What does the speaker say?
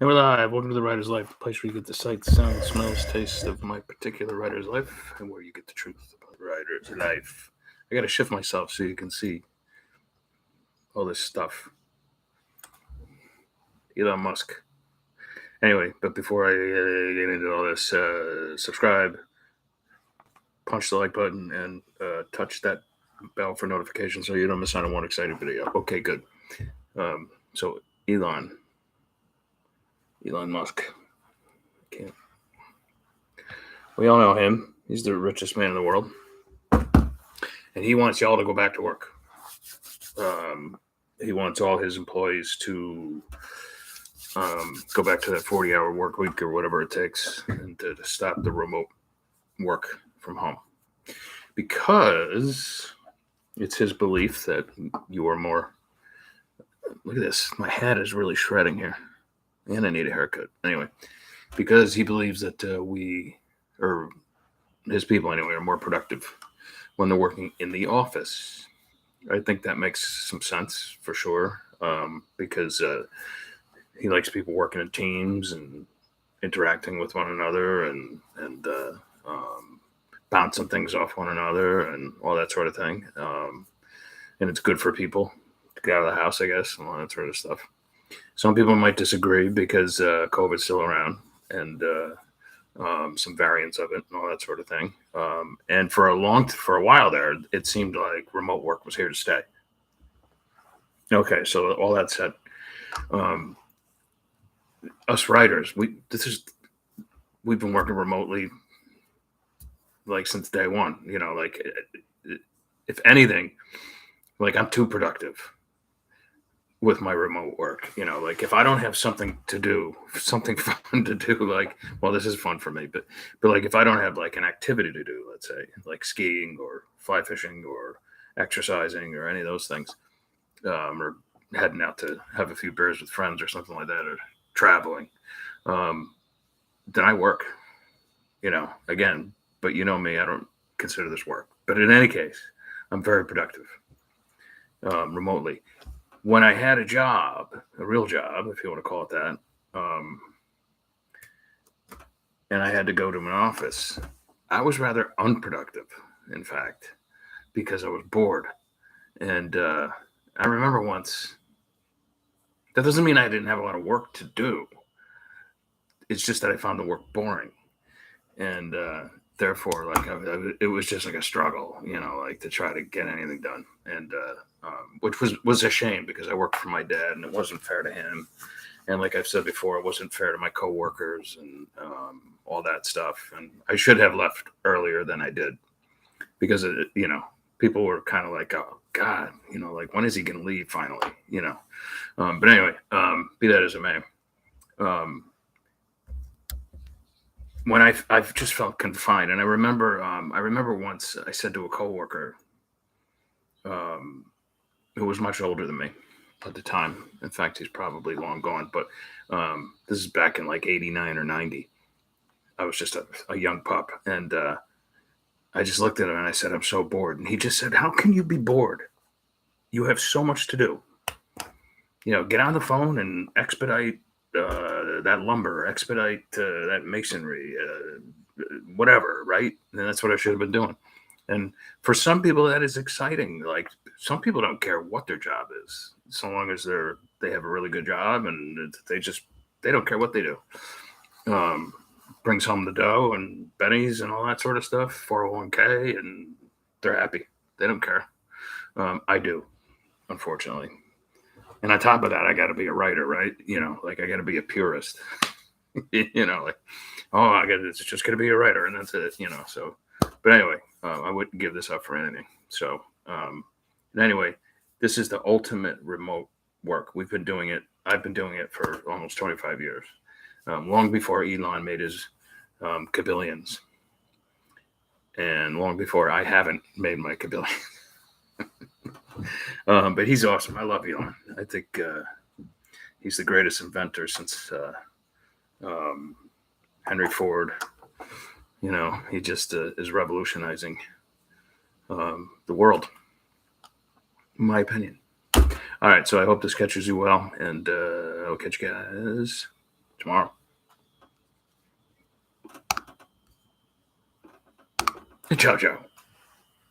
And we're live. Welcome to the Writer's Life, the place where you get the sight, sound, smells, taste of my particular writer's life, and where you get the truth about writer's life. I got to shift myself so you can see all this stuff. Elon Musk. Anyway, but before I get into all this, subscribe, punch the like button, and touch that bell for notifications so you don't miss out on one exciting video. Okay, good. So Elon Musk. Can't. We all know him. He's the richest man in the world. And he wants y'all to go back to work. He wants all his employees to go back to that 40-hour work week or whatever it takes, and to stop the remote work from home. Because it's his belief that you are more... Look at this. My hat is really shredding here. And I need a haircut. Anyway, because he believes that we, or his people anyway, are more productive when they're working in the office. I think that makes some sense for sure, because he likes people working in teams and interacting with one another and bouncing things off one another and all that sort of thing. And it's good for people to get out of the house, I guess, and all that sort of stuff. Some people might disagree because COVID's still around and some variants of it and all that sort of thing. And for a while there, it seemed like remote work was here to stay. Okay, so all that said, us writers, we've been working remotely like since day one. You know, like if anything, like I'm too productive with my remote work. You know, like if I don't have something to do, something fun to do, like, well, this is fun for me, but like if I don't have like an activity to do, let's say like skiing or fly fishing or exercising or any of those things, or heading out to have a few beers with friends or something like that, or traveling, then I work, you know, again, but you know me, I don't consider this work, but in any case, I'm very productive, remotely. When I had a job, a real job, if you want to call it that, and I had to go to an office, I was rather unproductive, in fact, because I was bored. And I remember once, that doesn't mean I didn't have a lot of work to do. It's just that I found the work boring. And therefore, like, it was just like a struggle, you know, like to try to get anything done. And which was a shame because I worked for my dad and it wasn't fair to him. And like I've said before, it wasn't fair to my coworkers and all that stuff. And I should have left earlier than I did because, you know, people were kind of like, oh, God, you know, like, when is he going to leave finally, you know? But anyway, be that as it may. When I've just felt confined, and I remember once I said to a coworker, who was much older than me at the time. In fact, he's probably long gone, but this is back in like 89 or 90. I was just a young pup, and I just looked at him and I said, I'm so bored. And he just said, how can you be bored? You have so much to do. You know, get on the phone and expedite that lumber, expedite that masonry, whatever, right? And that's what I should have been doing. And for some people, that is exciting. Like, some people don't care what their job is, so long as they have a really good job and they don't care what they do. Brings home the dough and bennies and all that sort of stuff, 401k, and they're happy. They don't care. I do, unfortunately. And on top of that, I got to be a writer, right? You know, like I got to be a purist. You know, like, oh, it's just going to be a writer, and that's it. You know, so. But anyway, I wouldn't give this up for anything. So, anyway, this is the ultimate remote work. We've been doing it. I've been doing it for almost 25 years, long before Elon made his kabillions, and long before I haven't made my kabillion. But he's awesome. I love Elon. I think he's the greatest inventor since Henry Ford. You know, he just is revolutionizing the world, in my opinion. All right, so I hope this catches you well, and I'll catch you guys tomorrow. Ciao, ciao.